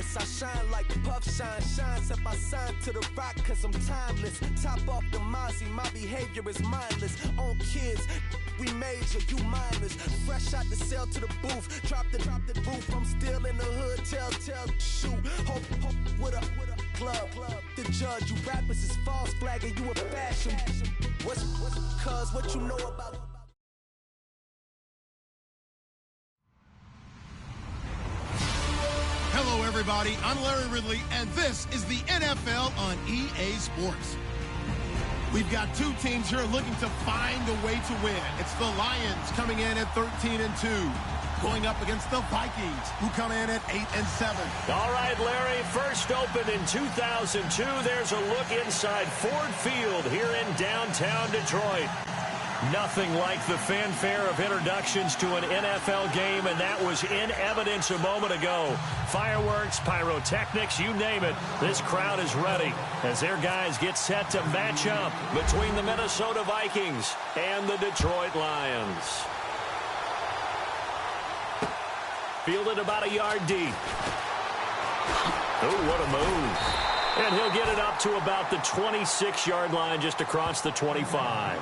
timeless. I shine like puff shine, shines up I sign to the rock cause I'm timeless. Top off the Mozzie, my behavior is mindless. On kids, we major, you minors. Fresh out the cell to the booth, drop the roof. I'm still in the hood, tell, shoot. Hope with a club. The judge, you rappers is false flagging, you a fashion. What's cuz what you know about? Hello, everybody. I'm Larry Ridley, and this is the NFL on EA Sports. We've got two teams here looking to find a way to win. It's the Lions coming in at 13-2, going up against the Vikings, who come in at 8-7. All right, Larry, first opened in 2002. There's a look inside Ford Field here in downtown Detroit. Nothing like the fanfare of introductions to an NFL game, and that was in evidence a moment ago. Fireworks, pyrotechnics, you name it. This crowd is ready as their guys get set to match up between the Minnesota Vikings and the Detroit Lions. Fielded about a yard deep. Oh, what a move. And he'll get it up to about the 26-yard line just across the 25.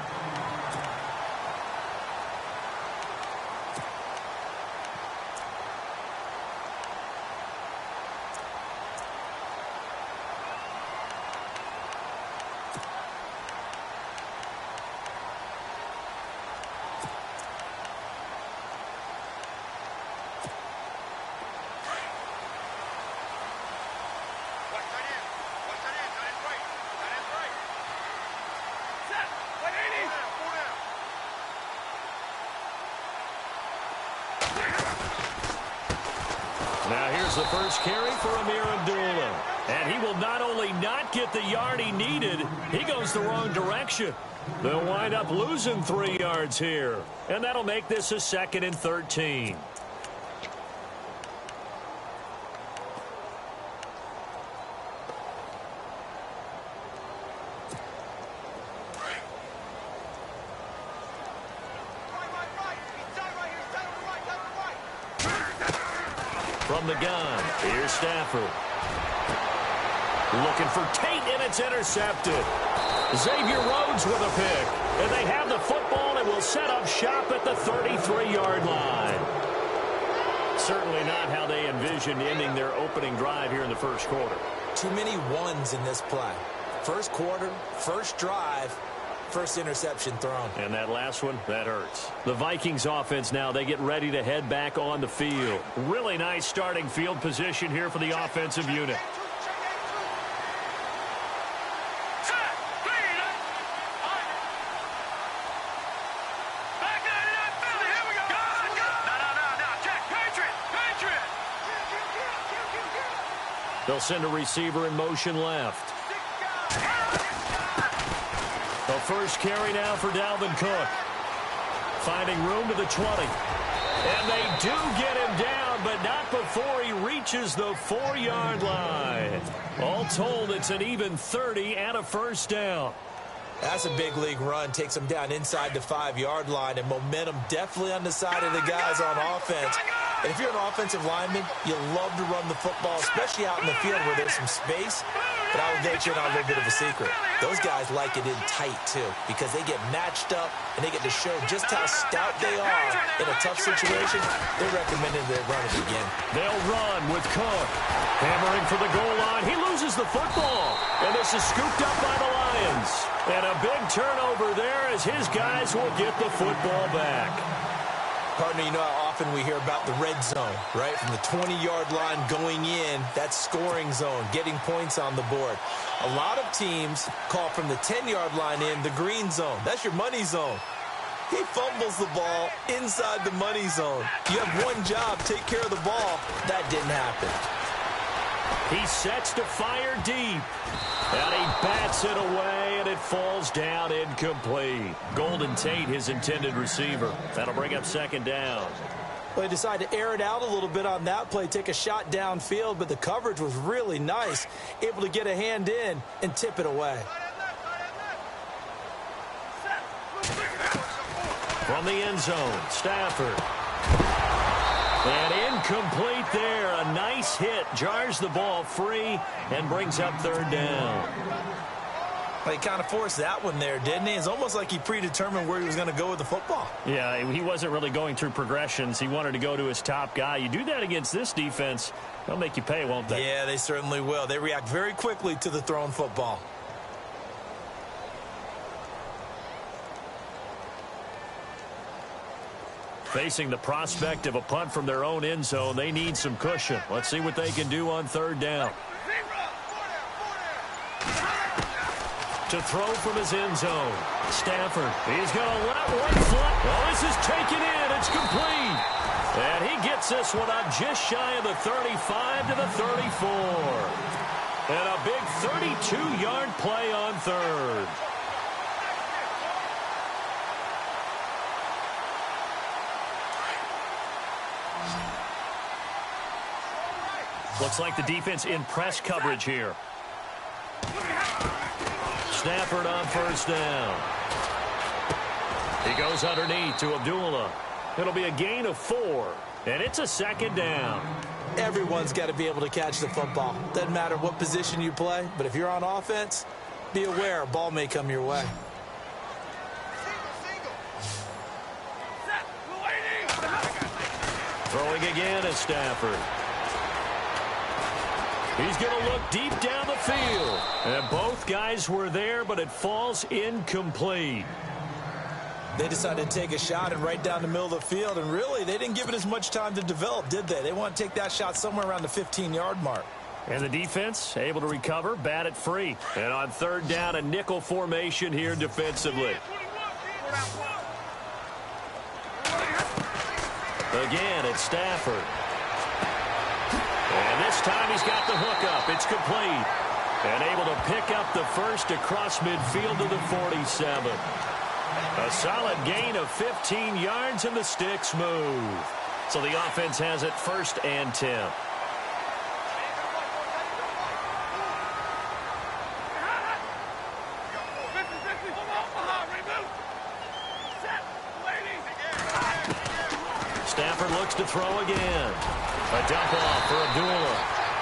Now here's the first carry for Amir Abdullah. And he will not only not get the yard he needed, he goes the wrong direction. They'll wind up losing 3 yards here. And that'll make this a 2nd and 13. From the gun, here's Stafford. Looking for Tate, and it's intercepted. Xavier Rhodes with a pick. And they have the football and will set up shop at the 33-yard line. Certainly not how they envisioned ending their opening drive here in the first quarter. Too many ones in this play. First quarter, first drive, first interception thrown. And that last one, that hurts. The Vikings offense now, they get ready to head back on the field. Really nice starting field position here for the offensive unit. They'll send a receiver in motion left. The first carry now for Dalvin Cook. Finding room to the 20. And they do get him down, but not before he reaches the 4-yard line. All told, it's an even 30 and a first down. That's a big league run. Takes them down inside the 5-yard line, and momentum definitely on the side of the guys on offense. And if you're an offensive lineman, you love to run the football, especially out in the field where there's some space. But I will get you on a little bit of a secret. Those guys like it in tight, too, because they get matched up and they get to show just how stout they are in a tough situation. They're recommending they run it again. They'll run with Cook. Hammering for the goal line. He loses the football. And this is scooped up by the Lions. And a big turnover there as his guys will get the football back. Partner, you know how often we hear about the red zone, right? From the 20-yard line going in, that's scoring zone, getting points on the board. A lot of teams call from the 10-yard line in the green zone. That's your money zone. He fumbles the ball inside the money zone. You have one job, take care of the ball. That didn't happen. He sets to fire deep. And he bats it away, and it falls down incomplete. Golden Tate, his intended receiver. That'll bring up 2nd down. Well, he decided to air it out a little bit on that play, take a shot downfield, but the coverage was really nice. Able to get a hand in and tip it away. From the end zone, Stafford. And incomplete there. A nice hit. Jars the ball free and brings up third down. Well, he kind of forced that one there, didn't he? It's almost like he predetermined where he was going to go with the football. Yeah, he wasn't really going through progressions. He wanted to go to his top guy. You do that against this defense, they'll make you pay, won't they? Yeah, they certainly will. They react very quickly to the thrown football. Facing the prospect of a punt from their own end zone, they need some cushion. Let's see what they can do on third down. To throw from his end zone. Stafford, he's going to let one fly. Oh, this is taken in. It's complete. And he gets this one up just shy of the 35 to the 34. And a big 32-yard play on third. Looks like the defense in press coverage here. Stafford on first down. He goes underneath to Abdullah. It'll be a gain of 4, and it's a second down. Everyone's got to be able to catch the football. Doesn't matter what position you play, but if you're on offense, be aware a ball may come your way. Throwing again is Stafford. He's going to look deep down the field. And both guys were there, but it falls incomplete. They decided to take a shot and right down the middle of the field, and really, they didn't give it as much time to develop, did they? They want to take that shot somewhere around the 15-yard mark. And the defense able to recover, bat it free. And on third down, a nickel formation here defensively. Again, it's Stafford. And this time he's got the hookup. It's complete. And able to pick up the first across midfield to the 47. A solid gain of 15 yards and the sticks move. So the offense has it 1st and 10. Stafford looks to throw again. A dump off for Abdullah.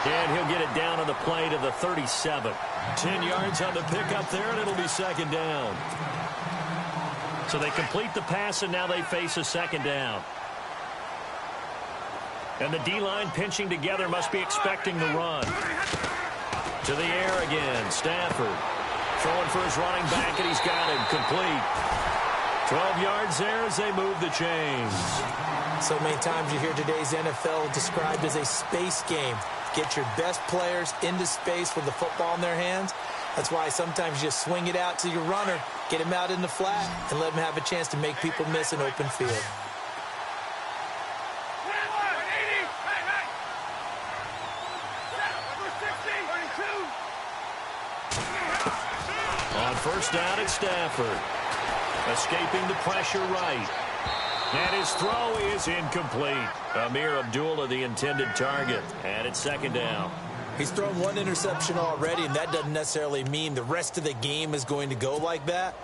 And he'll get it down on the play to the 37. 10 yards on the pickup there, and it'll be second down. So they complete the pass, and now they face a second down. And the D-line pinching together must be expecting the run. To the air again, Stafford. Throwing for his running back, and he's got him complete. 12 yards there as they move the chains. So many times you hear today's NFL described as a space game. Get your best players into space with the football in their hands. That's why sometimes you just swing it out to your runner, get him out in the flat, and let him have a chance to make people miss an open field. On first down, it's Stafford. Escaping the pressure right. And his throw is incomplete. Amir Abdullah, the intended target. And it's second down. He's thrown one interception already, and that doesn't necessarily mean the rest of the game is going to go like that.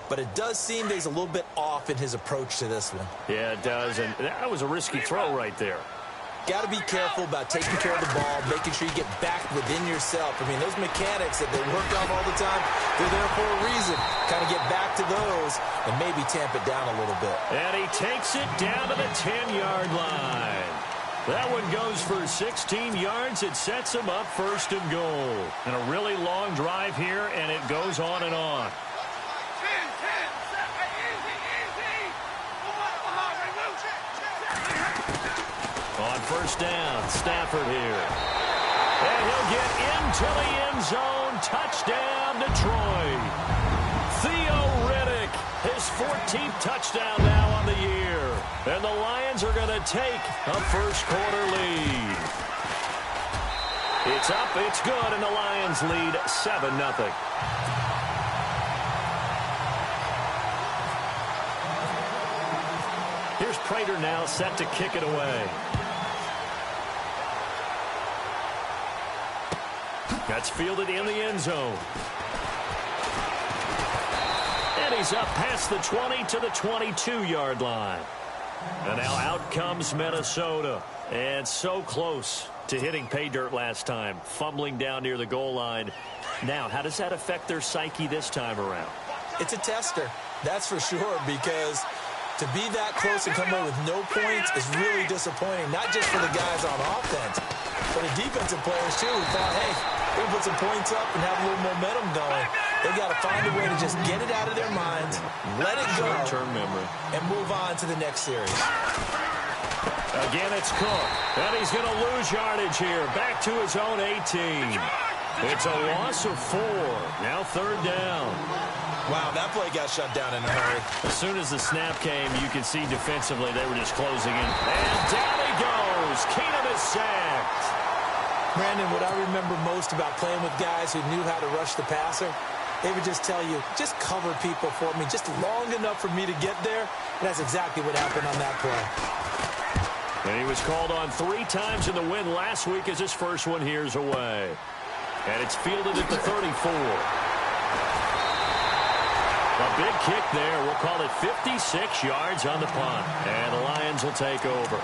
But it does seem that he's a little bit off in his approach to this one. Yeah, it does. And that was a risky throw right there. Got to be careful about taking care of the ball, making sure you get back within yourself. I mean, those mechanics that they work on all the time, they're there for a reason. Kind of get back to those and maybe tamp it down a little bit. And he takes it down to the 10-yard line. That one goes for 16 yards. It sets him up 1st and goal. And a really long drive here, and it goes on and on. On first down, Stafford here. And he'll get into the end zone. Touchdown, Detroit. Theo Riddick, his 14th touchdown now on the year. And the Lions are going to take a first-quarter lead. It's up, it's good, and the Lions lead 7-0. Here's Prater now set to kick it away. That's fielded in the end zone. And he's up past the 20 to the 22-yard line. And now out comes Minnesota. And so close to hitting pay dirt last time, fumbling down near the goal line. Now, how does that affect their psyche this time around? It's a tester, that's for sure, because to be that close and come away with no points is really disappointing, not just for the guys on offense, but the defensive players, too, who thought, hey, we'll put some points up and have a little momentum going. They got to find a way to just get it out of their minds, let it go, short-term memory, and move on to the next series. Again, it's Cook, and he's going to lose yardage here. Back to his own 18. It's a loss of 4. Now 3rd down. Wow, that play got shut down in a hurry. As soon as the snap came, you could see defensively they were just closing in. And down he goes. Keenum is sacked. Brandon, what I remember most about playing with guys who knew how to rush the passer, they would just tell you, just cover people for me, just long enough for me to get there. And that's exactly what happened on that play. And he was called on 3 times in the win last week as his first one here's away. And it's fielded at the 34. A big kick there. We'll call it 56 yards on the punt. And the Lions will take over.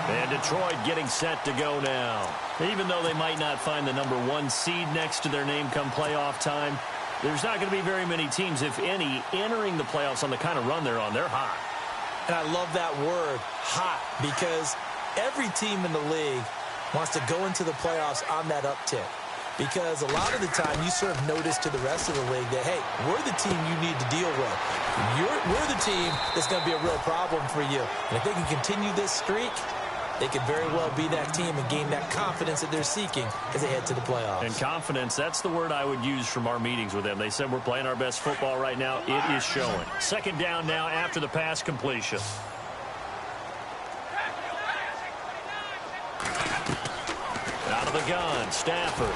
And Detroit getting set to go now. Even though they might not find the #1 seed next to their name come playoff time, there's not going to be very many teams, if any, entering the playoffs on the kind of run they're on. They're hot. And I love that word, hot, because every team in the league wants to go into the playoffs on that uptick. Because a lot of the time you serve notice to the rest of the league that, hey, we're the team you need to deal with. We're the team that's going to be a real problem for you. And if they can continue this streak, they could very well be that team and gain that confidence that they're seeking as they head to the playoffs. And confidence, that's the word I would use from our meetings with them. They said we're playing our best football right now. It is showing. 2nd down now after the pass completion. Out of the gun, Stafford.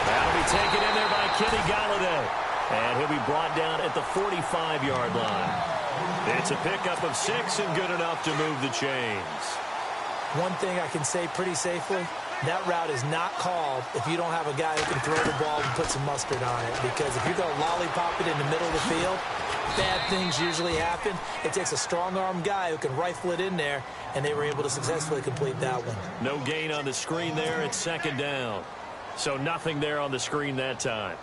That'll be taken in there by Kenny Golladay. And he'll be brought down at the 45-yard line. It's a pickup of 6 and good enough to move the chains. One thing I can say pretty safely, that route is not called if you don't have a guy who can throw the ball and put some mustard on it. Because if you're going to lollipop it in the middle of the field, bad things usually happen. It takes a strong-arm guy who can rifle it in there, and they were able to successfully complete that one. No gain on the screen there. It's 2nd down. So nothing there on the screen that time.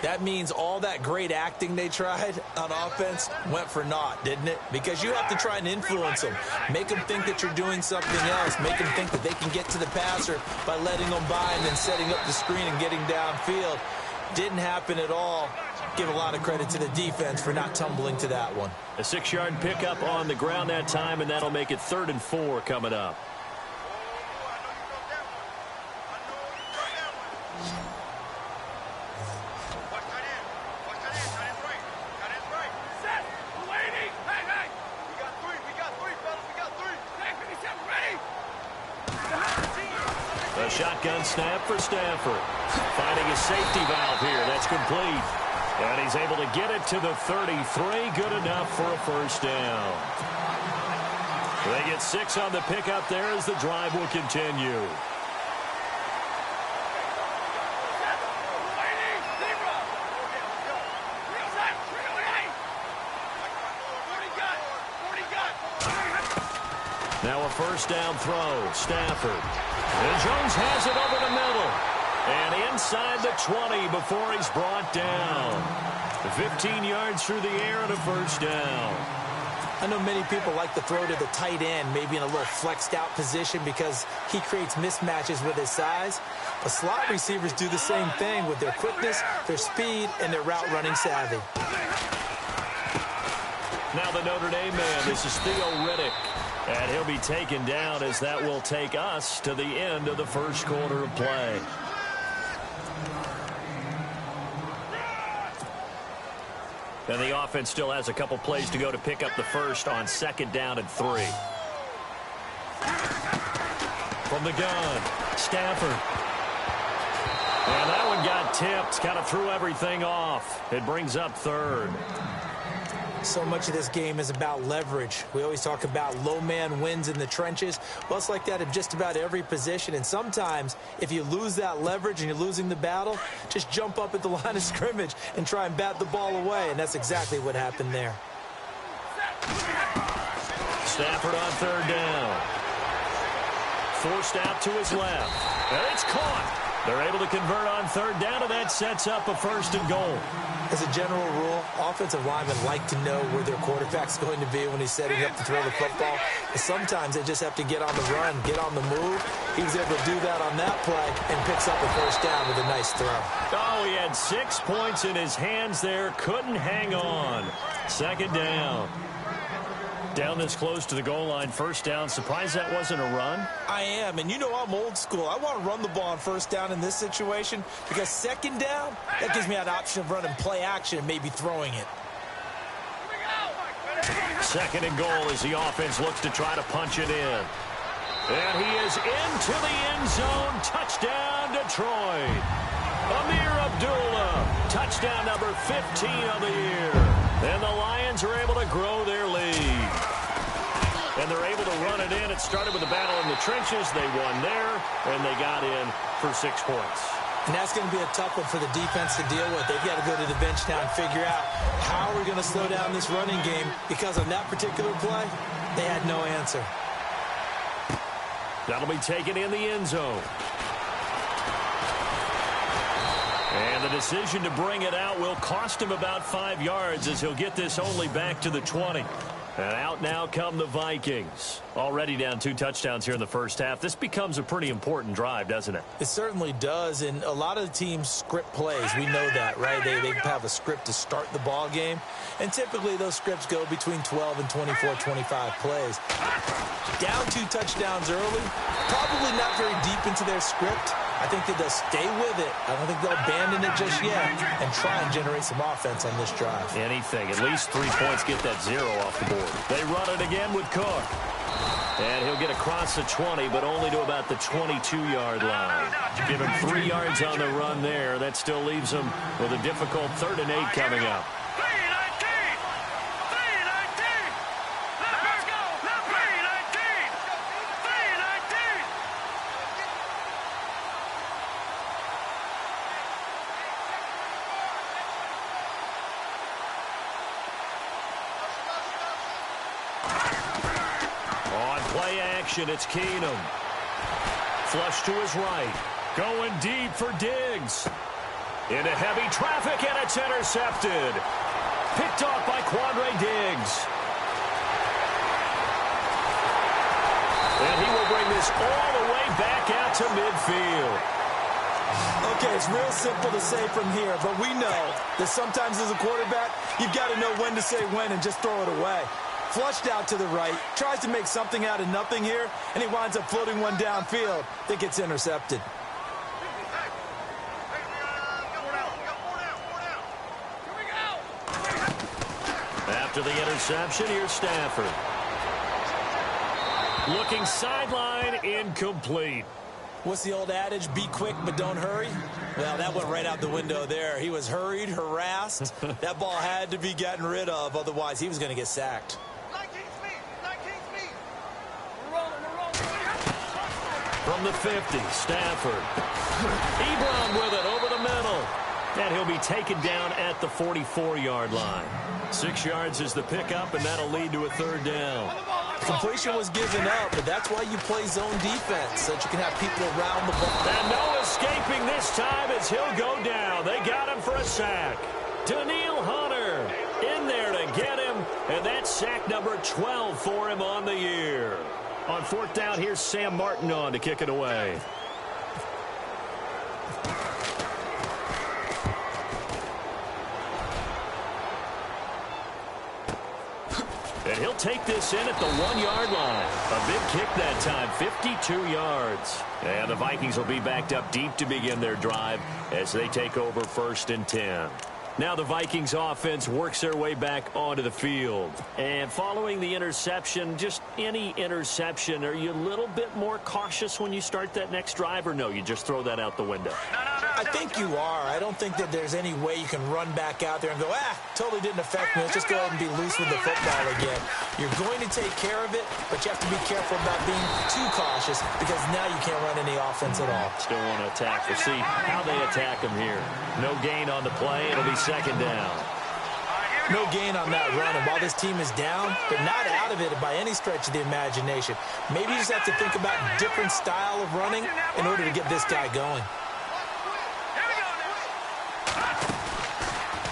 That means all that great acting they tried on offense went for naught, didn't it? Because you have to try and influence them. Make them think that you're doing something else. Make them think that they can get to the passer by letting them by and then setting up the screen and getting downfield. Didn't happen at all. Give a lot of credit to the defense for not tumbling to that one. A 6-yard pickup on the ground that time, and that'll make it 3rd and 4 coming up. A shotgun snap for Stafford. Finding a safety valve here. That's complete. And he's able to get it to the 33. Good enough for a 1st down. They get 6 on the pickup there as the drive will continue. Now a 1st down throw. Stafford. And Jones has it over the middle. And inside the 20 before he's brought down. 15 yards through the air and a 1st down. I know many people like to throw to the tight end, maybe in a little flexed out position because he creates mismatches with his size. But slot receivers do the same thing with their quickness, their speed, and their route running savvy. Now the Notre Dame man, this is Theo Riddick. And he'll be taken down as that will take us to the end of the 1st quarter of play. And the offense still has a couple plays to go to pick up the 1st on 2nd down and 3. From the gun, Stafford. And that one got tipped, kind of threw everything off. It brings up 3rd. So much of this game is about leverage. We always talk about low man wins in the trenches. Well, it's like that in just about every position. And sometimes, if you lose that leverage and you're losing the battle, just jump up at the line of scrimmage and try and bat the ball away. And that's exactly what happened there. Stafford on 3rd down. forced out to his left. And it's caught. They're able to convert on third down, and that sets up a 1st and goal. As a general rule, offensive linemen like to know where their quarterback's going to be when he's setting up to throw the football. But sometimes they just have to get on the run, get on the move. He was able to do that on that play and picks up a 1st down with a nice throw. Oh, he had 6 points in his hands there. Couldn't hang on. 2nd down. Down this close to the goal line, 1st down. Surprised that wasn't a run? I am, and you know I'm old school. I want to run the ball on 1st down in this situation because 2nd down, that gives me an option of running play action and maybe throwing it. 2nd and goal as the offense looks to try to punch it in. And he is into the end zone. Touchdown, Detroit. Amir Abdullah, touchdown number 15 of the year. And the Lions are able to grow their lead. And they're able to run it in. It started with a battle in the trenches. They won there, and they got in for 6 points. And that's going to be a tough one for the defense to deal with. They've got to go to the bench now and figure out how we're going to slow down this running game because on that particular play, they had no answer. That'll be taken in the end zone. And the decision to bring it out will cost him about 5 yards as he'll get this only back to the 20. And out now come the Vikings. Already down 2 touchdowns here in the first half. This becomes a pretty important drive, doesn't it? It certainly does, and a lot of the teams script plays. We know that, right? They have a script to start the ball game, and typically those scripts go between 12 and 24, 25 plays. Down 2 touchdowns early, probably not very deep into their script. I think that they'll stay with it. I don't think they'll abandon it just yet and try and generate some offense on this drive. Anything. At least 3 points, get that 0 off the board. They run it again with Cook. And he'll get across the 20, but only to about the 22-yard line. Give him 3 yards on the run there. That still leaves him with a difficult 3rd and 8 coming up. It's Keenum. Flush to his right. Going deep for Diggs. Into heavy traffic, and it's intercepted. Picked off by Quandre Diggs. And he will bring this all the way back out to midfield. Okay, it's real simple to say from here, but we know that sometimes as a quarterback, you've got to know when to say when and just throw it away. Flushed out to the right, tries to make something out of nothing here, and he winds up floating one downfield that gets intercepted. After the interception, here's Stafford. Looking sideline, incomplete. What's the old adage? Be quick, but don't hurry? Well, that went right out the window there. He was hurried, harassed. That ball had to be gotten rid of, otherwise he was going to get sacked. From the 50, Stafford. Ebron with it over the middle. And he'll be taken down at the 44-yard line. 6 yards is the pickup, and that'll lead to a 3rd down. Completion was given up, but that's why you play zone defense, so that you can have people around the ball. And no escaping this time as he'll go down. They got him for a sack. Daniil Hunter in there to get him, and that's sack number 12 for him on the year. On 4th down, here's Sam Martin on to kick it away. And he'll take this in at the 1-yard line. A big kick that time, 52 yards. And the Vikings will be backed up deep to begin their drive as they take over 1st and 10. Now the Vikings offense works their way back onto the field. And following the interception, just any interception, are you a little bit more cautious when you start that next drive, or no, you just throw that out the window? I think you are. I don't think that there's any way you can run back out there and go, totally didn't affect me. Let's just go ahead and be loose with the football again. You're going to take care of it, but you have to be careful about being too cautious because now you can't run any offense at all. Still want to attack. We'll see how they attack him here. No gain on the play. It'll be 2nd down. No gain on that run, and while this team is down, they're not out of it by any stretch of the imagination. Maybe you just have to think about a different style of running in order to get this guy going.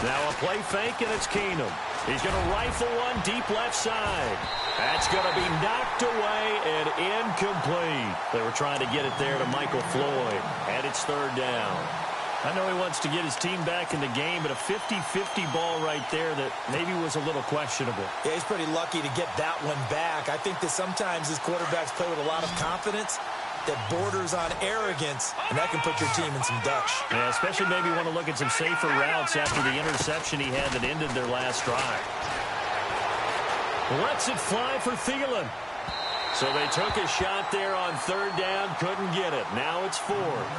Now a play fake, and it's Keenum. He's going to rifle one deep left side. That's going to be knocked away and incomplete. They were trying to get it there to Michael Floyd, and it's third down. I know he wants to get his team back in the game, but a 50-50 ball right there that maybe was a little questionable. Yeah, he's pretty lucky to get that one back. I think that sometimes his quarterbacks play with a lot of confidence that borders on arrogance, and that can put your team in some Dutch. Yeah, especially maybe want to look at some safer routes after the interception he had that ended their last drive. Lets it fly for Thielen. So they took a shot there on third down, couldn't get it. Now it's fourth.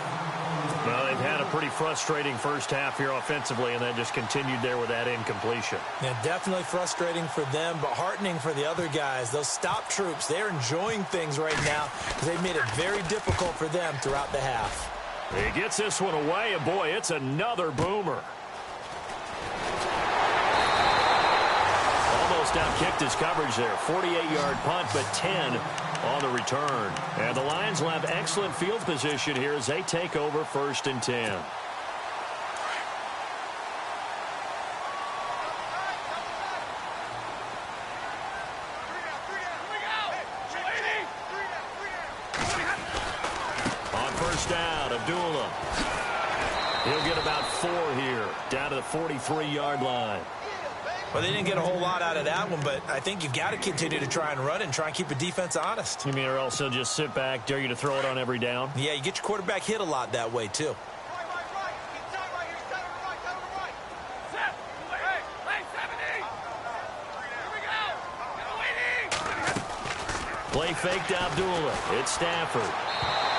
Well, they've had a pretty frustrating first half here offensively, and then just continued there with that incompletion. Yeah, definitely frustrating for them, but heartening for the other guys. Those stop troops, they're enjoying things right now because they've made it very difficult for them throughout the half. He gets this one away, and boy, it's another boomer. Almost outkicked his coverage there. 48-yard punt, but 10 on the return. And the Lions will have excellent field position here as they take over 1st and 10. On first down, Abdullah. He'll get about 4 here, down to the 43-yard line. Well, they didn't get a whole lot out of that one, but I think you've got to continue to try and run and try and keep the defense honest. You mean, or also just sit back, dare you to throw it on every down? Yeah, you get your quarterback hit a lot that way, too. Play fake to Abdullah. It's Stafford.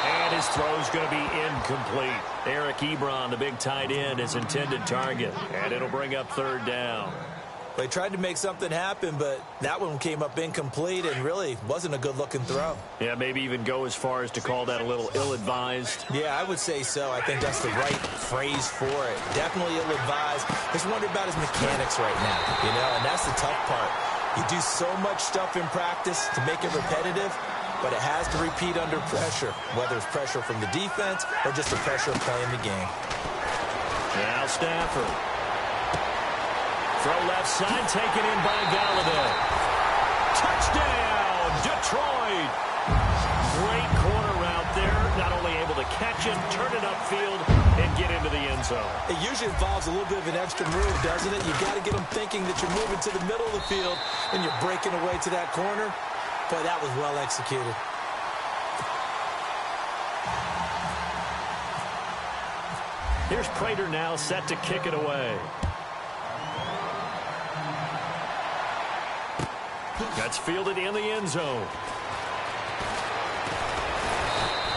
And his throw's going to be incomplete. Eric Ebron, the big tight end, his intended target. And it'll bring up third down. They tried to make something happen, but that one came up incomplete and really wasn't a good-looking throw. Yeah, maybe even go as far as to call that a little ill-advised. Yeah, I would say so. I think that's the right phrase for it. Definitely ill-advised. Just wonder about his mechanics right now, you know, and that's the tough part. You do so much stuff in practice to make it repetitive, but it has to repeat under pressure, whether it's pressure from the defense or just the pressure of playing the game. Now Stafford. Throw left side, taken in by Galladay. Touchdown, Detroit. Great corner route there. Not only able to catch it, turn it upfield, and get into the end zone. It usually involves a little bit of an extra move, doesn't it? You've got to get them thinking that you're moving to the middle of the field and you're breaking away to that corner. Boy, that was well executed. Here's Prater now set to kick it away. That's fielded in the end zone.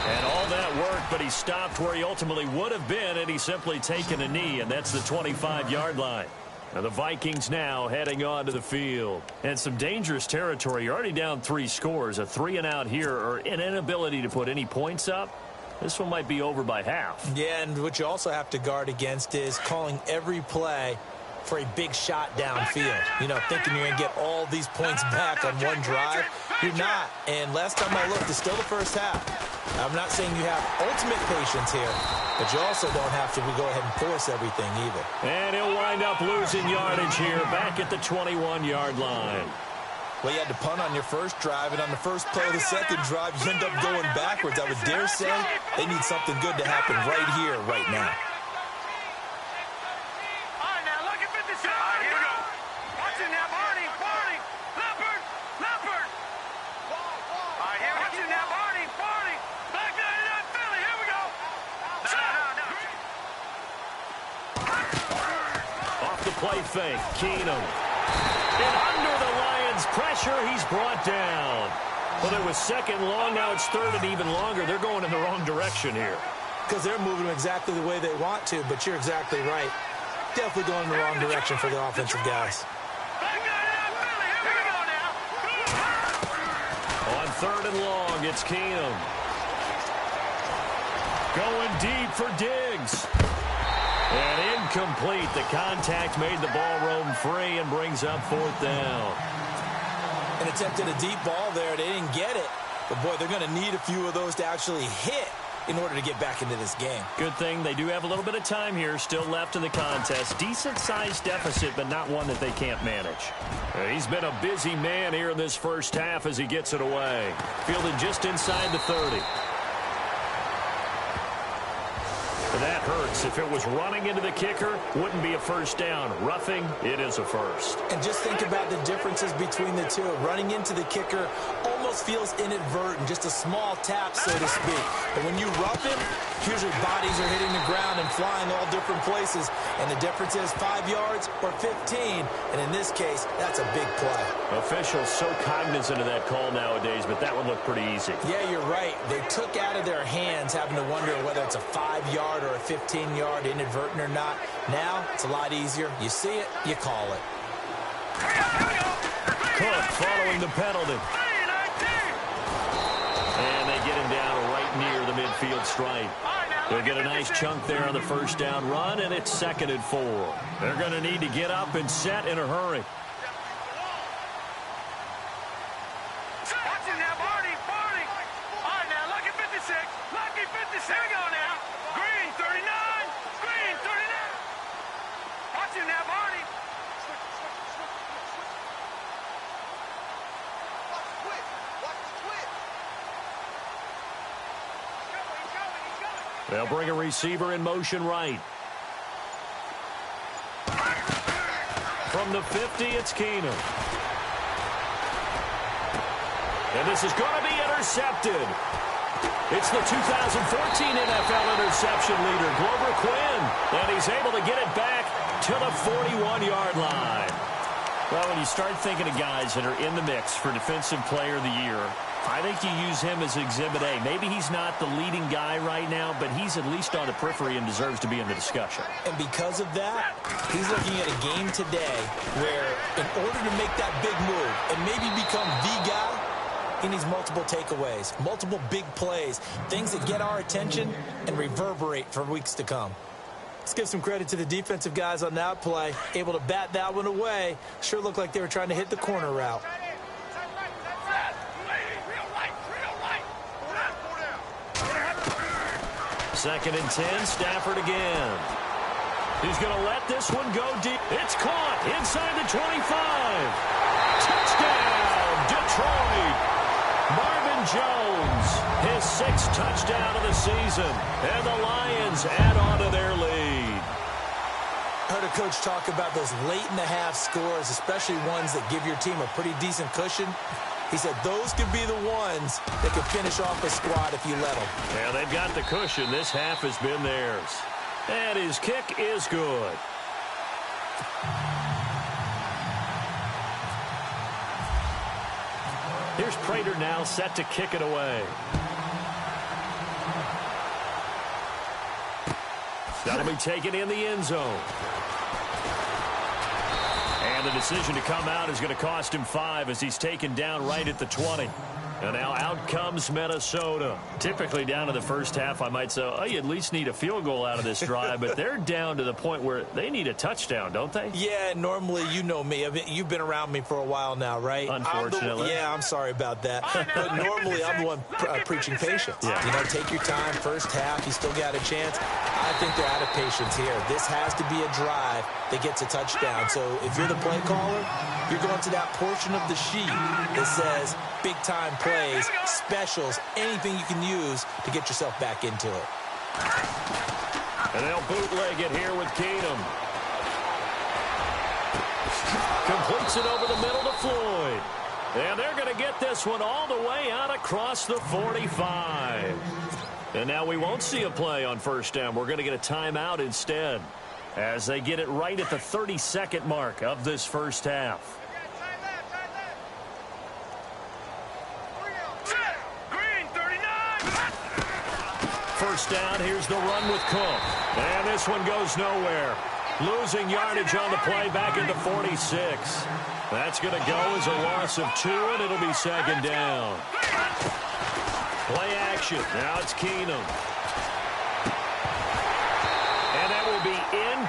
And all that work, but he stopped where he ultimately would have been, and he's simply taken a knee, and that's the 25-yard line. Now the Vikings now heading onto the field. And some dangerous territory. You're already down 3 scores. A 3-and-out here, or an inability to put any points up. This one might be over by half. Yeah, and what you also have to guard against is calling every play for a big shot downfield. You know, thinking you're going to get all these points back on one drive. You're not. And last time I looked, it's still the first half. I'm not saying you have ultimate patience here, but you also don't have to go ahead and force everything either. And he'll wind up losing yardage here back at the 21-yard line. Well, you had to punt on your first drive, and on the first play of the second drive, you end up going backwards. I would dare say they need something good to happen right here, right now. Play fake, Keenum. And under the Lions' pressure, he's brought down. Well, it was second long, now it's third and even longer. They're going in the wrong direction here. Because they're moving exactly the way they want to, but you're exactly right. Definitely going in the wrong direction for the offensive guys. On third and long, it's Keenum. Going deep for Diggs. And incomplete. The contact made the ball roam free and brings up 4th down. An attempt at a deep ball there. They didn't get it. But, boy, they're going to need a few of those to actually hit in order to get back into this game. Good thing they do have a little bit of time here still left in the contest. Decent-sized deficit, but not one that they can't manage. He's been a busy man here in this first half as he gets it away. Fielded just inside the 30. That hurts. If it was running into the kicker, wouldn't be a first down. Roughing, it is a first. And just think about the differences between the two. Running into the kicker almost feels inadvertent, just a small tap, so to speak. But when you rough him, usually bodies are hitting the ground and flying all different places. And the difference is 5 yards or 15. And in this case, that's a big play. Officials so cognizant of that call nowadays, but that one looked pretty easy. Yeah, you're right. They took out of their hands having to wonder whether it's a 5-yard or a 15-yard inadvertent or not. Now, it's a lot easier. You see it, you call it. Cook following the penalty. And they get him down right near the midfield stripe. They'll get a nice chunk there on the first down run, and it's 2nd and 4. They're going to need to get up and set in a hurry. They'll bring a receiver in motion right. From the 50, it's Keenum. And this is going to be intercepted. It's the 2014 NFL interception leader, Glover Quinn. And he's able to get it back to the 41-yard line. Well, when you start thinking of guys that are in the mix for Defensive Player of the Year, I think you use him as Exhibit A. Maybe he's not the leading guy right now, but he's at least on the periphery and deserves to be in the discussion. And because of that, he's looking at a game today where in order to make that big move and maybe become the guy, he needs multiple takeaways, multiple big plays, things that get our attention and reverberate for weeks to come. Let's give some credit to the defensive guys on that play. Able to bat that one away. Sure looked like they were trying to hit the corner route. Second and 10, Stafford again. He's going to let this one go deep. It's caught inside the 25. Touchdown, Detroit. Marvin Jones, his 6th touchdown of the season. And the Lions add on to their lead. I heard a coach talk about those late-in-the-half scores, especially ones that give your team a pretty decent cushion. He said those could be the ones that could finish off a squad if you let them. Yeah, they've got the cushion. This half has been theirs. And his kick is good. Here's Prater now set to kick it away. That'll be taken in the end zone. And the decision to come out is going to cost him 5 as he's taken down right at the 20. And now out comes Minnesota. Typically down to the first half, I might say, oh, you at least need a field goal out of this drive. But they're down to the point where they need a touchdown, don't they? Yeah, normally, you know me. You've been around me for a while now, right? Unfortunately. I'm sorry about that. But normally, I'm the one preaching patience. Yeah. You know, take your time. First half, you still got a chance. I think they're out of patience here. This has to be a drive that gets a touchdown. So if you're the play caller, you're going to that portion of the sheet that says big-time plays, specials, anything you can use to get yourself back into it. And they'll bootleg it here with Keenum. Completes it over the middle to Floyd. And they're going to get this one all the way out across the 45. And now we won't see a play on first down. We're going to get a timeout instead as they get it right at the 32nd mark of this first half. First down, here's the run with Cook. And this one goes nowhere. Losing yardage on the play back into 46. That's going to go as a loss of 2, and it'll be second down. Play action. Now it's Keenum. And that will be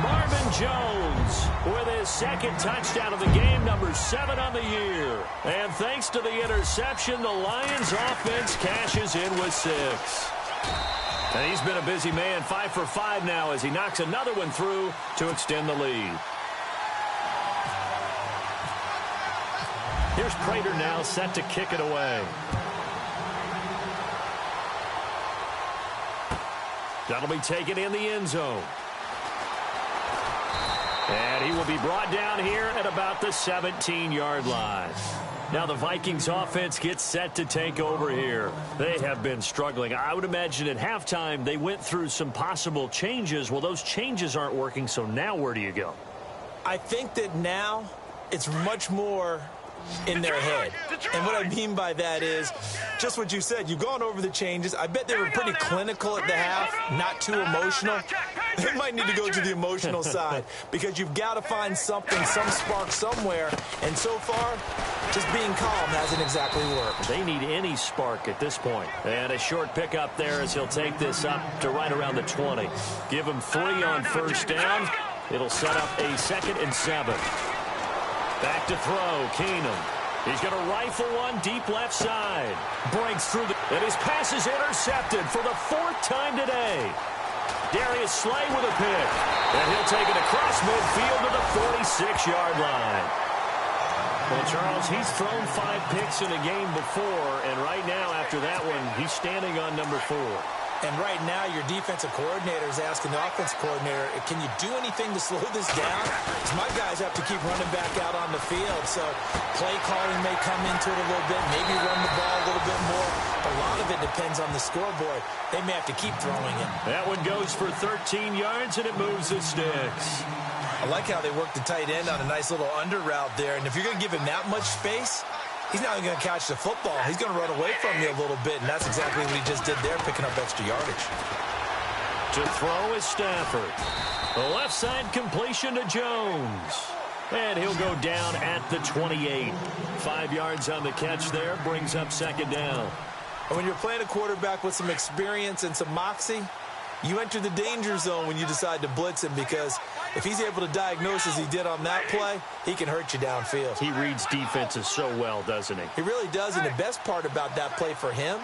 Marvin Jones with his second touchdown of the game, number 7 on the year. And thanks to the interception, the Lions offense cashes in with 6. And he's been a busy man, 5 for 5 now as he knocks another one through to extend the lead. Here's Prater now set to kick it away. That'll be taken in the end zone. And he will be brought down here at about the 17-yard line. Now the Vikings offense gets set to take over here. They have been struggling. I would imagine at halftime they went through some possible changes. Well, those changes aren't working, so now where do you go? I think that now it's much more in their head. And what I mean by that is just what you said. You've gone over the changes. I bet they were pretty clinical at the half, not too emotional. They might need to go to the emotional side because you've got to find something, some spark somewhere. And so far, just being calm hasn't exactly worked. They need any spark at this point. And a short pickup there as he'll take this up to right around the 20. Give him 3 on first down. It'll set up a 2nd and 7. Back to throw, Keenum. He's going to rifle one deep left side. Breaks through and his pass is intercepted for the 4th time today. Darius Slay with a pick. And he'll take it across midfield to the 46-yard line. Well, Charles, he's thrown 5 picks in a game before, and right now after that one, he's standing on number 4. And right now, your defensive coordinator is asking the offensive coordinator, can you do anything to slow this down? Because my guys have to keep running back out on the field. So play calling may come into it a little bit, maybe run the ball a little bit more. A lot of it depends on the scoreboard. They may have to keep throwing it. That one goes for 13 yards, and it moves the sticks. I like how they work the tight end on a nice little under route there. And if you're going to give him that much space, he's not even going to catch the football. He's going to run away from you a little bit, and that's exactly what he just did there, picking up extra yardage. To throw is Stafford. The left side completion to Jones. And he'll go down at the 28. 5 yards on the catch there, brings up 2nd down. And when you're playing a quarterback with some experience and some moxie, you enter the danger zone when you decide to blitz him because if he's able to diagnose as he did on that play, he can hurt you downfield. He reads defenses so well, doesn't he? He really does, and the best part about that play for him,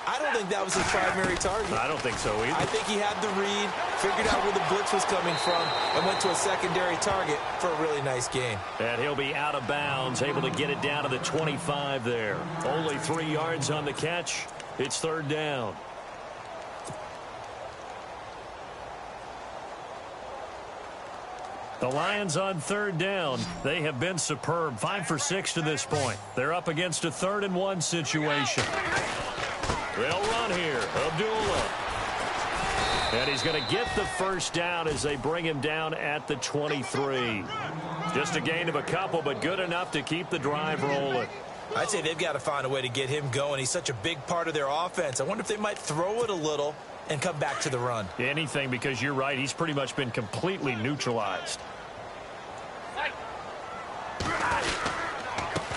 I don't think that was his primary target. I don't think so either. I think he had the read, figured out where the blitz was coming from, and went to a secondary target for a really nice gain. And he'll be out of bounds, able to get it down to the 25 there. Only 3 yards on the catch. It's 3rd down. The Lions on 3rd down. They have been superb. 5 for 6 to this point. They're up against a 3rd and 1 situation. They'll run here. Abdullah. And he's going to get the first down as they bring him down at the 23. Just a gain of a couple, but good enough to keep the drive rolling. I'd say they've got to find a way to get him going. He's such a big part of their offense. I wonder if they might throw it a little and come back to the run. Anything, because you're right. He's pretty much been completely neutralized.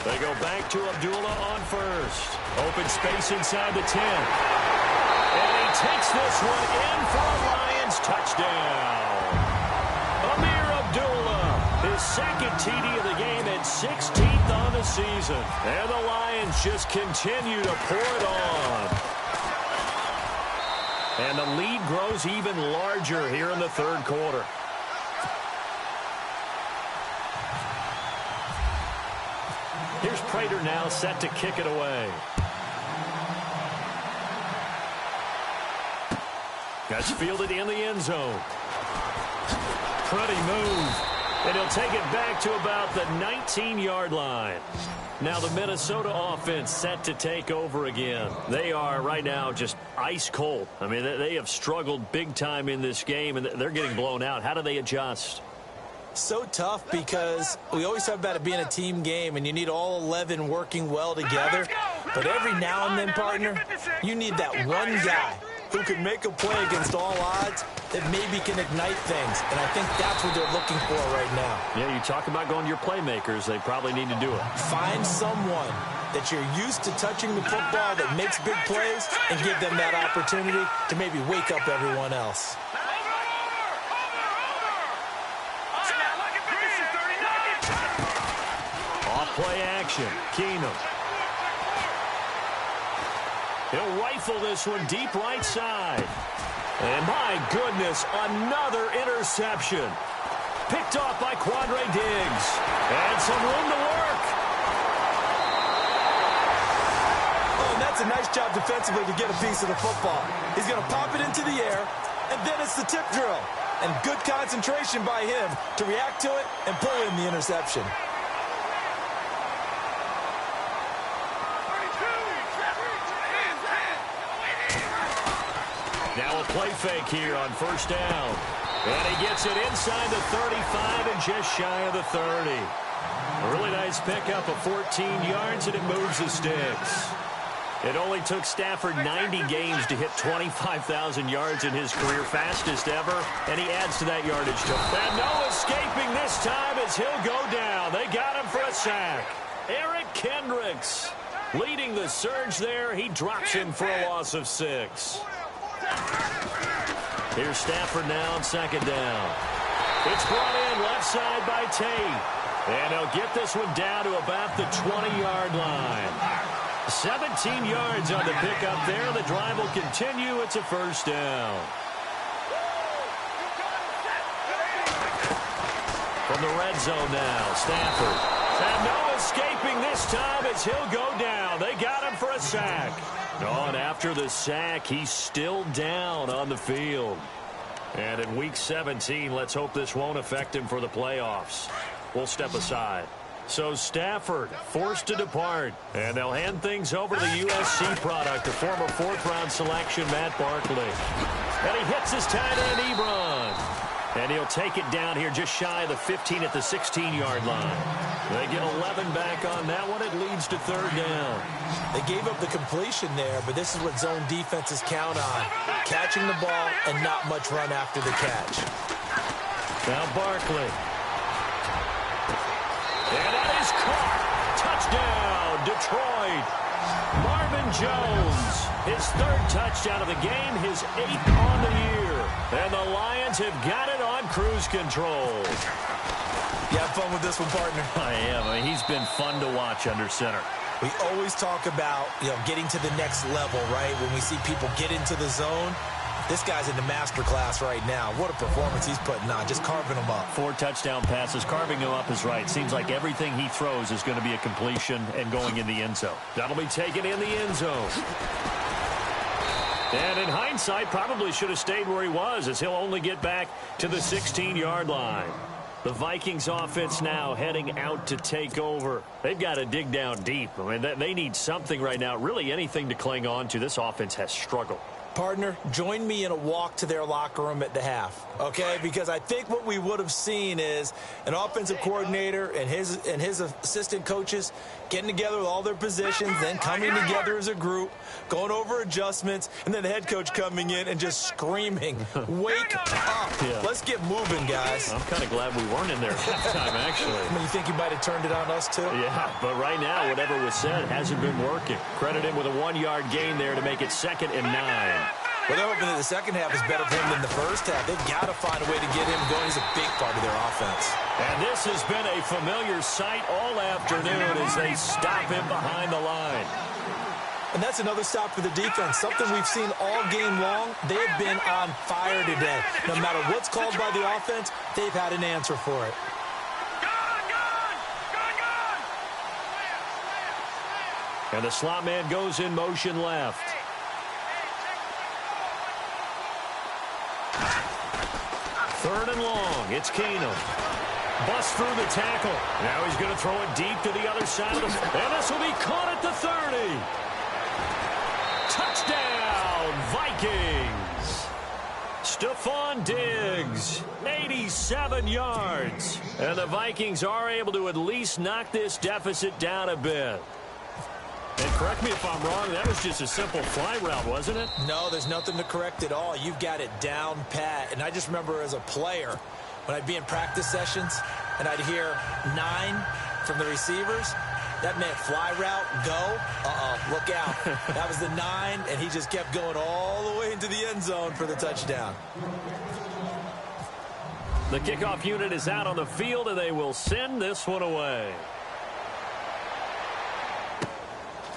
They go back to Abdullah on first. Open space inside the 10. And he takes this one in for a Lions touchdown. Amir Abdullah, his 2nd TD of the game and 16th on the season. And the Lions just continue to pour it on. And the lead grows even larger here in the 3rd quarter. Here's Prater now set to kick it away. That's fielded in the end zone. Pretty move. And he'll take it back to about the 19-yard line. Now the Minnesota offense set to take over again. They are right now just ice cold. I mean, they have struggled big time in this game, and they're getting blown out. How do they adjust? So tough because we always talk about it being a team game, and you need all 11 working well together. But every now and then, partner, you need that one guy who can make a play against all odds that maybe can ignite things. And I think that's what they're looking for right now. Yeah, you talk about going to your playmakers. They probably need to do it. Find someone that you're used to touching the football that makes big plays and give them that opportunity to maybe wake up everyone else. Play action. Keenum. He'll rifle this one deep right side. And my goodness, another interception. Picked off by Quandre Diggs. And some room to work. Oh, and that's a nice job defensively to get a piece of the football. He's going to pop it into the air, and then it's the tip drill. And good concentration by him to react to it and pull in the interception. Now a play fake here on first down. And he gets it inside the 35 and just shy of the 30. A really nice pickup of 14 yards, and it moves the sticks. It only took Stafford 90 games to hit 25,000 yards in his career, fastest ever, and he adds to that yardage total. And no escaping this time as he'll go down. They got him for a sack. Eric Kendricks leading the surge there. He drops him for a loss of 6. Here's Stafford now on second down. It's brought in left side by Tate. And he'll get this one down to about the 20-yard line. 17 yards on the pickup there. The drive will continue. It's a first down. From the red zone now, Stafford. And no escaping this time as he'll go down. They got him for a sack. Oh, and after the sack, he's still down on the field. And in Week 17, let's hope this won't affect him for the playoffs. We'll step aside. So Stafford forced to depart. And they'll hand things over to the USC product, the former 4th-round selection, Matt Barkley. And he hits his tight end, Ebron. And he'll take it down here just shy of the 15 at the 16-yard line. They get 11 back on that one. It leads to third down. They gave up the completion there, but this is what zone defenses count on. Catching the ball and not much run after the catch. Now Barkley. And that is caught. Touchdown, Detroit. Marvin Jones, his 3rd touchdown of the game, his 8th on the year. And the Lions have got it on cruise control. You have fun with this one, partner? I am. I mean, he's been fun to watch under center. We always talk about, getting to the next level, right? When we see people get into the zone. This guy's in the master class right now. What a performance he's putting on, just carving them up. 4 touchdown passes. Carving him up is right. Seems like everything he throws is going to be a completion and going in the end zone. That'll be taken in the end zone. And in hindsight, probably should have stayed where he was, as he'll only get back to the 16-yard line. The Vikings offense now heading out to take over. They've got to dig down deep. I mean, they need something right now, really anything to cling on to. This offense has struggled. Partner, join me in a walk to their locker room at the half, okay? Because I think what we would have seen is an offensive coordinator and his assistant coaches getting together with all their positions, then coming together as a group, going over adjustments, and then the head coach coming in and just screaming, wake up. Yeah. Let's get moving, guys. I'm kind of glad we weren't in there halftime, actually. I mean, you think he might have turned it on us, too? Yeah, but right now, whatever was said hasn't been working. Credit him with a 1-yard gain there to make it 2nd and 9. Well, they're hoping that the second half is better for him than the first half. They've got to find a way to get him going. He's a big part of their offense. And this has been a familiar sight all afternoon as they stop him behind the line. And that's another stop for the defense. Something we've seen all game long. They've been on fire today. No matter what's called by the offense, they've had an answer for it. And the slot man goes in motion left. Third and long. It's Keenum. Busts through the tackle. Now he's going to throw it deep to the other side of the... And this will be caught at the 30. Touchdown, Vikings. Stephon Diggs, 87 yards. And the Vikings are able to at least knock this deficit down a bit. And correct me if I'm wrong, that was just a simple fly route, wasn't it? No, there's nothing to correct at all. You've got it down pat. And I just remember as a player, when I'd be in practice sessions and I'd hear 9 from the receivers, that meant fly route, go, look out. That was the 9, and he just kept going all the way into the end zone for the touchdown. The kickoff unit is out on the field, and they will send this one away.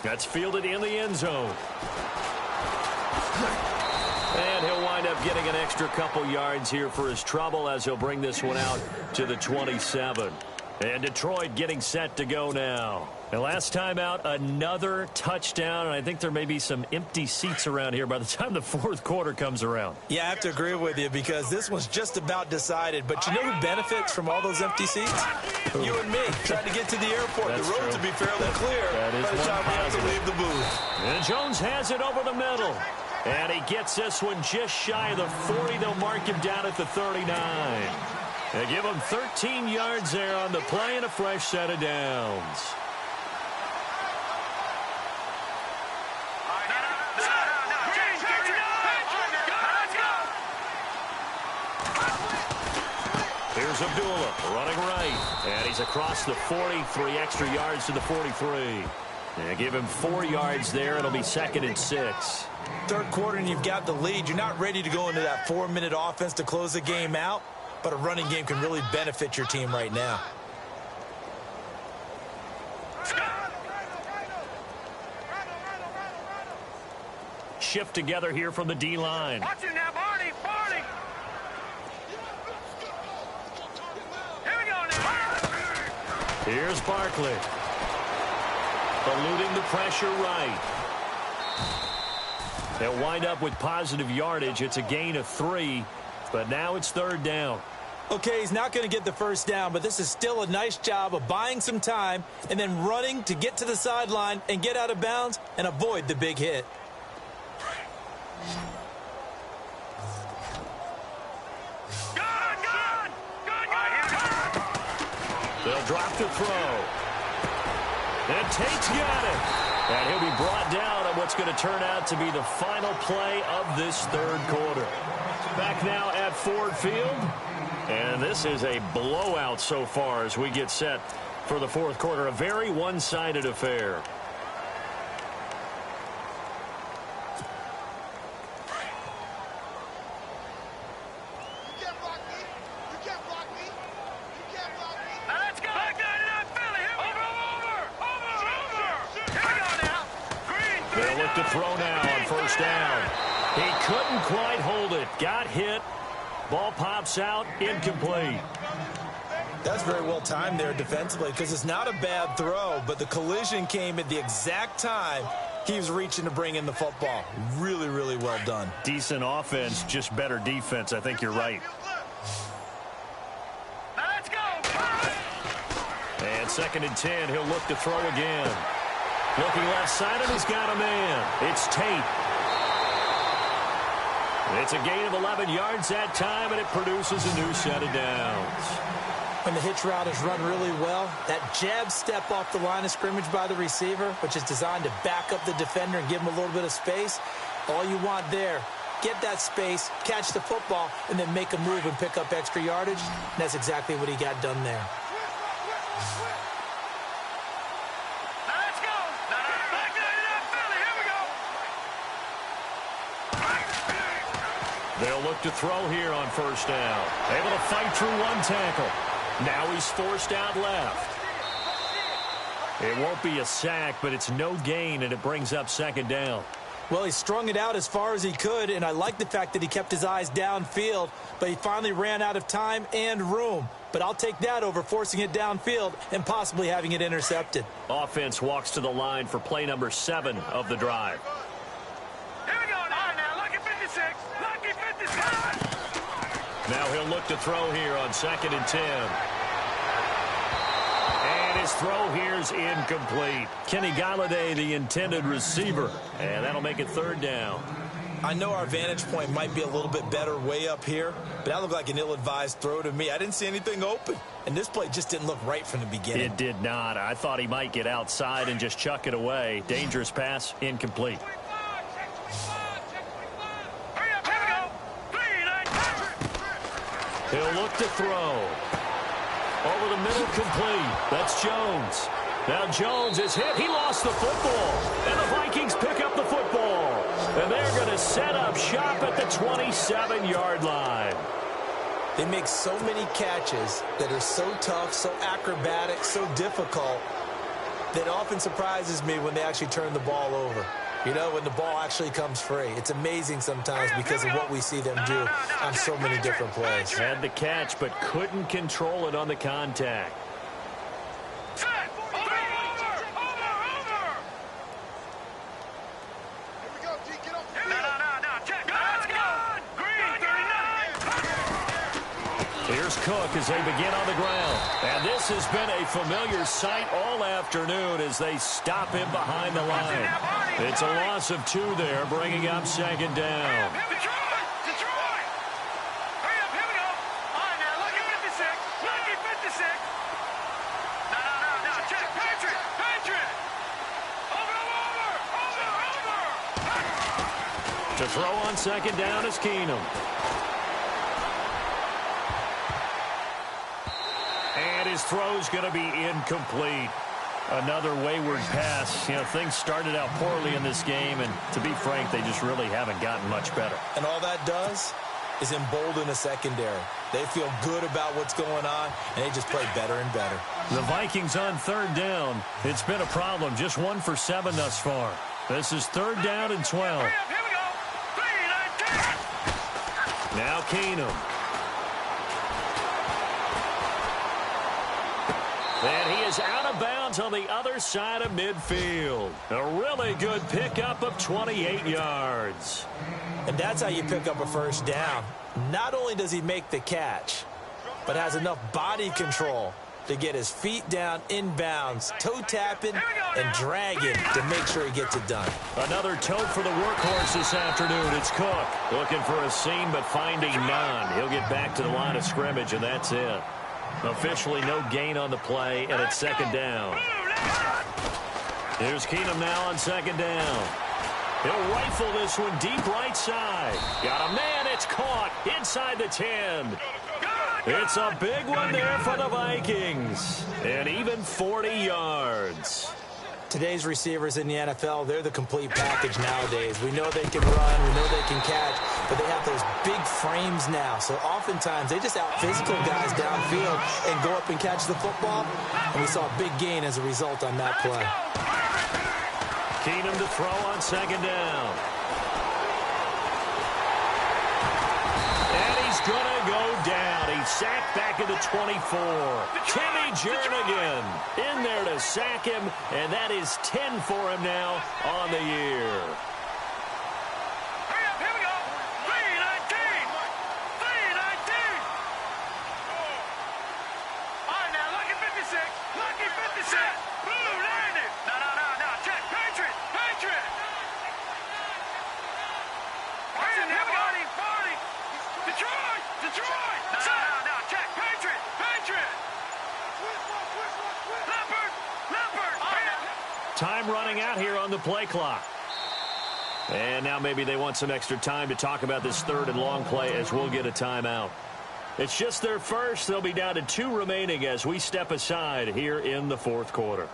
That's fielded in the end zone. And he'll wind up getting an extra couple yards here for his trouble as he'll bring this one out to the 27. And Detroit getting set to go now. And last time out, another touchdown, and I think there may be some empty seats around here by the time the fourth quarter comes around. Yeah, I have to agree with you because this one's just about decided. But you know who benefits from all those empty seats? You and me, trying to get to the airport. That's the roads true. will be fairly clear by the time we have to leave the booth. And Jones has it over the middle. And he gets this one just shy of the 40. They'll mark him down at the 39. They give him 13 yards there on the play and a fresh set of downs. Here's Abdullah running right. And he's across the 40, 3 extra yards to the 43. They give him 4 yards there. It'll be 2nd and 6. Third quarter and you've got the lead. You're not ready to go into that 4-minute offense to close the game out. But a running game can really benefit your team right now. Shift together here from the D-line. Watch it now, Barney. Barney. Here we go now. Here's Barkley. Eluding the pressure right. They'll wind up with positive yardage. It's a gain of 3, but now it's 3rd down. Okay, he's not going to get the first down, but this is still a nice job of buying some time and then running to get to the sideline and get out of bounds and avoid the big hit. They'll drop to throw. And Tate's got it. And he'll be brought down on what's going to turn out to be the final play of this third quarter. Back now at Ford Field. And this is a blowout so far as we get set for the fourth quarter. A very one-sided affair. Let's go. Back down to that Philly. Over. Here we go now. Green. They'll look to throw now on first down. He couldn't quite hold it. Got hit. Ball pops out, incomplete. That's very well timed there defensively because it's not a bad throw, but the collision came at the exact time he was reaching to bring in the football. Really, really well done. Decent offense, just better defense. I think you're right. Let's go. And 2nd and 10, he'll look to throw again. Looking left side, and he's got a man. It's Tate. It's a gain of 11 yards that time, and it produces a new set of downs. When the hitch route is run really well, that jab step off the line of scrimmage by the receiver, which is designed to back up the defender and give him a little bit of space, all you want there, get that space, catch the football, and then make a move and pick up extra yardage. And that's exactly what he got done there. Let's go. Back down to that Philly. Here we go. They'll look to throw here on first down. Able to fight through one tackle. Now he's forced out left. It won't be a sack, but it's no gain, and it brings up 2nd down. Well, he strung it out as far as he could, and I like the fact that he kept his eyes downfield, but he finally ran out of time and room. But I'll take that over forcing it downfield and possibly having it intercepted. Offense walks to the line for play number 7 of the drive. Here we go now. Lucky 56. Lucky 56. Now he'll look to throw here on 2nd and 10. And his throw here's incomplete. Kenny Galladay, the intended receiver. And that'll make it 3rd down. I know our vantage point might be a little bit better way up here, but that looked like an ill-advised throw to me. I didn't see anything open, and this play just didn't look right from the beginning. It did not. I thought he might get outside and just chuck it away. Dangerous pass, incomplete. He'll look to throw. Over the middle, complete. That's Jones. Now Jones is hit. He lost the football. And the Vikings pick up the football. And they're going to set up shop at the 27-yard line. They make so many catches that are so tough, so acrobatic, so difficult. that often surprises me when they actually turn the ball over. You know, when the ball actually comes free. It's amazing sometimes because of what we see them do on so many different plays. Had the catch, but couldn't control it on the contact. Here's Cook as they begin on the ground. And this has been a familiar sight all afternoon as they stop him behind the line. It's a loss of 2 there, bringing up second down. Detroit! Hurry up, here we go. All right, now, lucky 56. Lucky 56. No, check. Patriot. Over. To throw on second down is Keenum. And his throw's going to be incomplete. Another wayward pass. You know, things started out poorly in this game, and to be frank, they just really haven't gotten much better. And all that does is embolden the secondary. They feel good about what's going on, and they just play better and better. The Vikings on third down. It's been a problem. Just 1 for 7 thus far. This is third down and 12. Here we go. 3-19. Now Keenum. And he is out of bounds on the other side of midfield. A really good pickup of 28 yards. And that's how you pick up a first down. Not only does he make the catch, but has enough body control to get his feet down inbounds, toe tapping, and dragging to make sure he gets it done. Another tote for the workhorse this afternoon. It's Cook looking for a seam but finding none. He'll get back to the line of scrimmage, and that's it. Officially no gain on the play, and it's second down. Here's Keenum now on second down. He'll rifle this one deep right side. Got a man, it's caught inside the 10. It's a big one there for the Vikings. And even 40 yards. Today's receivers in the NFL, they're the complete package nowadays. We know they can run, we know they can catch, but they have those big frames now. So oftentimes they just out-physical guys downfield and go up and catch the football. And we saw a big gain as a result on that play. Keenum to throw on second down. And he's going to go down. He's sacked back at the 24. Timmy Jernigan in there to sack him, and that is 10 for him now on the year. Hurry up, here we go. 3-19. All right, now, lucky 56. Lucky 56. Blue landed. No. Check. Patriot. Watch him, here we go. 40. Detroit. No. Check. Patriot. Leopard. Time running out here on the play clock. And now maybe they want some extra time to talk about this third and long play as we'll get a timeout. It's just their first. They'll be down to 2 remaining as we step aside here in the fourth quarter.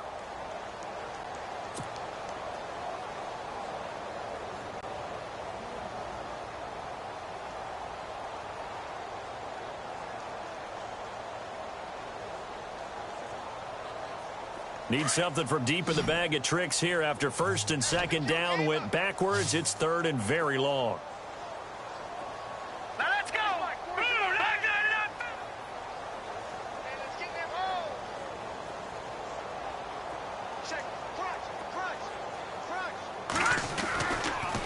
Need something from deep in the bag of tricks here after first and second down went backwards. It's third and very long. Now let's go.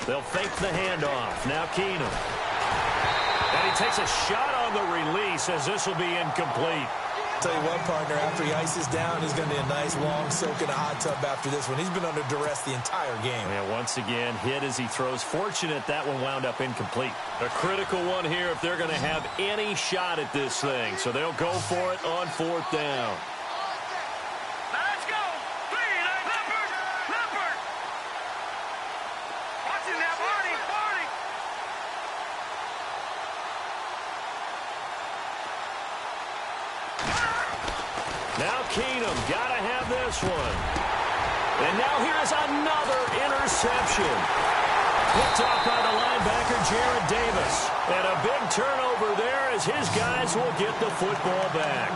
They'll fake the handoff. Now Keenum. And he takes a shot on the release as this will be incomplete. Tell you what, partner, after he ices down, he's going to be a nice long soak in a hot tub after this one. He's been under duress the entire game. Yeah, once again, hit as he throws. Fortunate that one wound up incomplete. A critical one here if they're going to have any shot at this thing. So they'll go for it on fourth down. Now let's go. Leopard. Watch him now, 40. Now Keenum, got to have this one. And now here's another interception. Picked off by the linebacker, Jarrad Davis. And a big turnover there as his guys will get the football back.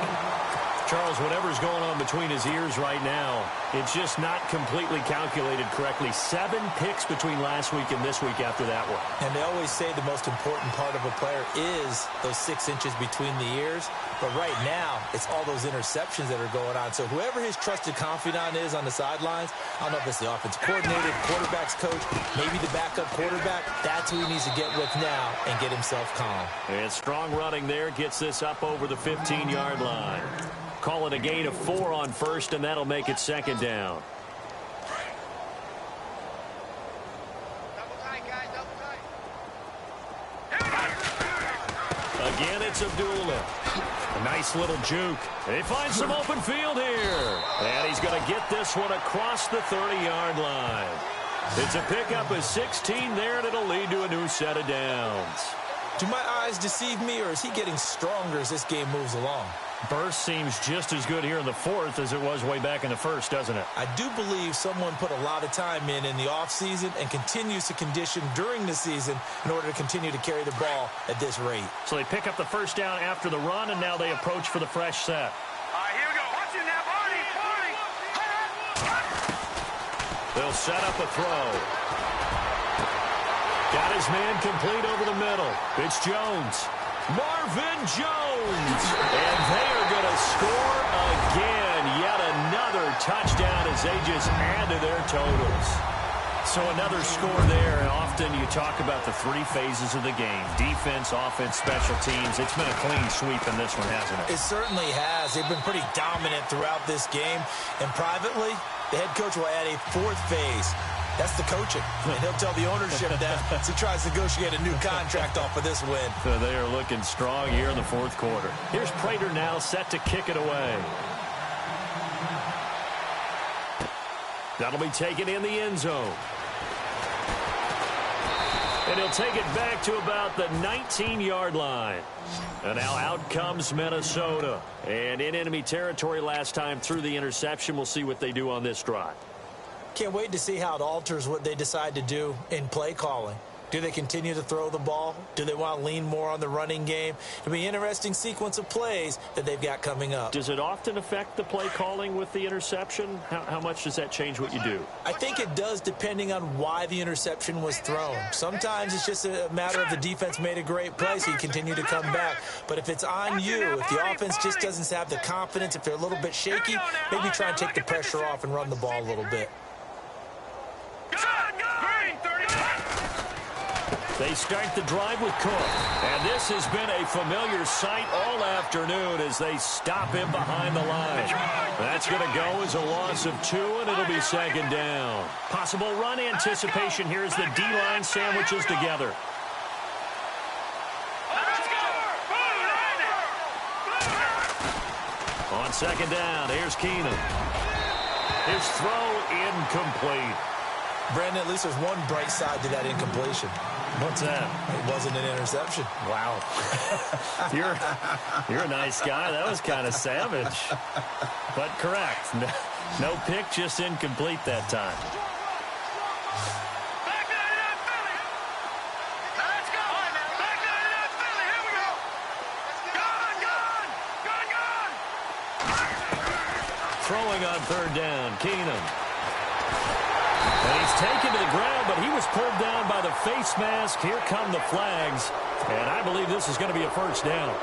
Charles, whatever's going on between his ears right now, it's just not completely calculated correctly. 7 picks between last week and this week after that one. And they always say the most important part of a player is those 6 inches between the ears. But right now, it's all those interceptions that are going on. So whoever his trusted confidant is on the sidelines, I don't know if it's the offensive coordinator, quarterback's coach, maybe the backup quarterback, that's who he needs to get with now and get himself calm. And strong running there gets this up over the 15-yard line. Call it a gain of 4 on first, and that'll make it 2nd down. Again, it's Abdullah. A nice little juke. They find some open field here. And he's going to get this one across the 30-yard line. It's a pickup of 16 there, and it'll lead to a new set of downs. Do my eyes deceive me, or is he getting stronger as this game moves along? Burst seems just as good here in the 4th as it was way back in the 1st, doesn't it? I do believe someone put a lot of time in the offseason and continues to condition during the season in order to continue to carry the ball at this rate. So they pick up the 1st down after the run, and now they approach for the fresh set. All right, here we go. Watch it now, Barney. They'll set up a throw. Got his man complete over the middle. It's Jones. Marvin Jones. And they are going to score again. Yet another touchdown as they just add to their totals. So another score there. And often you talk about the 3 phases of the game. Defense, offense, special teams. It's been a clean sweep in this one, hasn't it? It certainly has. They've been pretty dominant throughout this game. And privately, the head coach will add a 4th phase. That's the coaching. And he'll tell the ownership that as he tries to negotiate a new contract off of this win. So they are looking strong here in the 4th quarter. Here's Prater now set to kick it away. That'll be taken in the end zone. And he'll take it back to about the 19-yard line. And now out comes Minnesota. And in enemy territory last time through the interception. We'll see what they do on this drive. Can't wait to see how it alters what they decide to do in play calling. Do they continue to throw the ball? Do they want to lean more on the running game? It'll be an interesting sequence of plays that they've got coming up. Does it often affect the play calling with the interception? How much does that change what you do? I think it does depending on why the interception was thrown. Sometimes it's just a matter of the defense made a great play, so you continue to come back. But if it's on you, if the offense just doesn't have the confidence, if they're a little bit shaky, maybe try and take the pressure off and run the ball a little bit. They start the drive with Cook. And this has been a familiar sight all afternoon as they stop him behind the line. That's going to go as a loss of 2, and it'll be 2nd down. Possible run anticipation here as the D-line sandwiches together. On 2nd down, here's Keenum. His throw incomplete. Brandon, at least there's one bright side to that incompletion. What's that? It wasn't an interception. Wow. You're a nice guy. That was kind of savage. But correct. No pick, just incomplete that time. Throwing on 3rd down, Keenum. And he's taken to the ground, but he was pulled down by the face mask. Here come the flags. And I believe this is going to be a 1st down.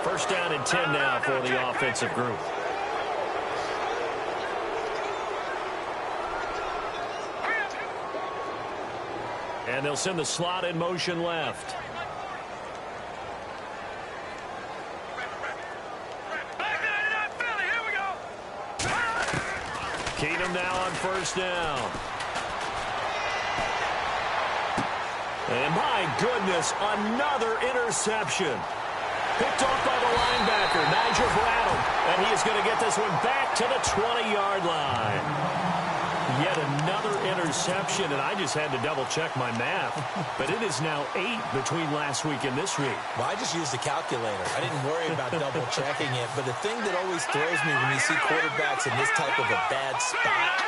1st down and 10 now for the offensive group. And they'll send the slot in motion left. Keenum now on 1st down. And my goodness, another interception. Picked off by the linebacker, Nigel Bradham. And he is going to get this one back to the 20-yard line. Yet another interception, and I just had to double-check my math. But it is now 8 between last week and this week. Well, I just used the calculator. I didn't worry about double-checking it. But the thing that always throws me when you see quarterbacks in this type of a bad spot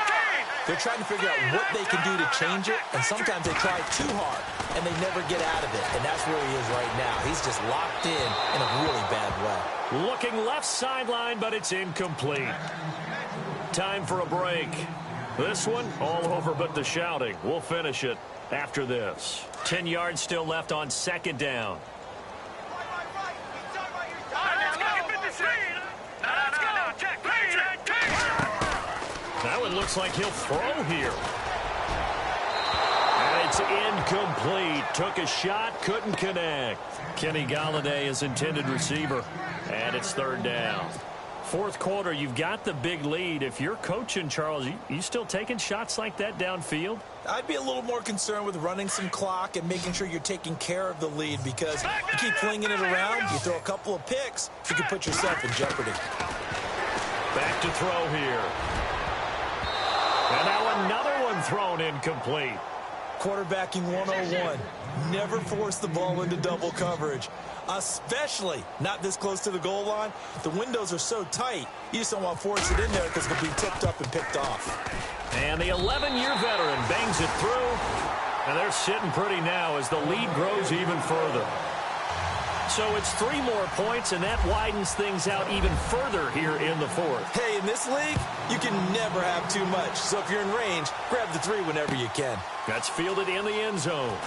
They're trying to figure out what they can do to change it, and sometimes they try too hard, and they never get out of it, and that's where he is right now. He's just locked in a really bad way. Looking left sideline, but it's incomplete. Time for a break. This one, all over but the shouting. We'll finish it after this. 10 yards still left on second down. That one looks like he'll throw here. And it's incomplete. Took a shot, couldn't connect. Kenny Golladay is intended receiver. And it's third down. Fourth quarter, you've got the big lead. If you're coaching, Charles, you still taking shots like that downfield? I'd be a little more concerned with running some clock and making sure you're taking care of the lead, because you keep flinging it around, you throw a couple of picks, you can put yourself in jeopardy. Back to throw here. And now another one thrown incomplete. Quarterbacking 101. Never force the ball into double coverage, especially not this close to the goal line. The windows are so tight, you just don't want to force it in there because it'll be tipped up and picked off. And the 11-year veteran bangs it through. And they're sitting pretty now as the lead grows even further. So it's 3 more points, and that widens things out even further here in the fourth. Hey, in this league, you can never have too much. So if you're in range, grab the 3 whenever you can. That's fielded in the end zone.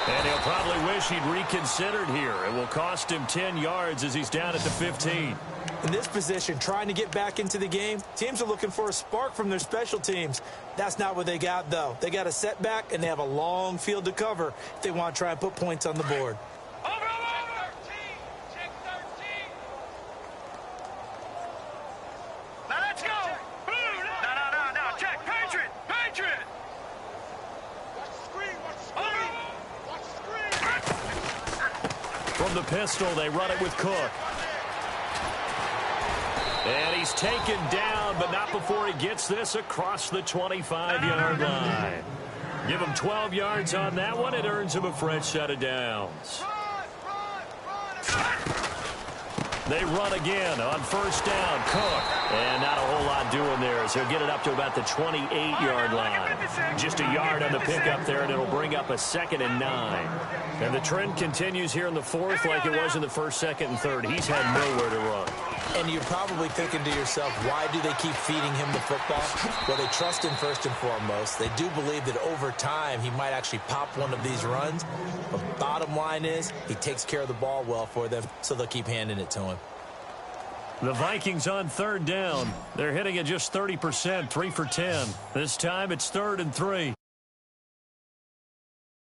And he'll probably wish he'd reconsidered here. It will cost him 10 yards as he's down at the 15. In this position, trying to get back into the game, teams are looking for a spark from their special teams. That's not what they got, though. They got a setback, and they have a long field to cover if they want to try and put points on the board. Over. Check 13. Now let's go. No. Check. Patriot. Watch screen. From the pistol, they run it with Cook. And he's taken down, but not before he gets this across the 25-yard line. Give him 12 yards on that one. It earns him a fresh set of downs. They run again on first down. Cook. And not a whole lot doing there, so he'll get it up to about the 28-yard line. Just a yard on the pickup there, and it'll bring up a 2nd and 9. And the trend continues here in the fourth like it was in the first, second, and third. He's had nowhere to run. And you're probably thinking to yourself, why do they keep feeding him the football? Well, they trust him first and foremost. They do believe that over time he might actually pop one of these runs. But bottom line is he takes care of the ball well for them, so they'll keep handing it to him. The Vikings on third down. They're hitting at just 30%, 3 for 10. This time it's 3rd and 3.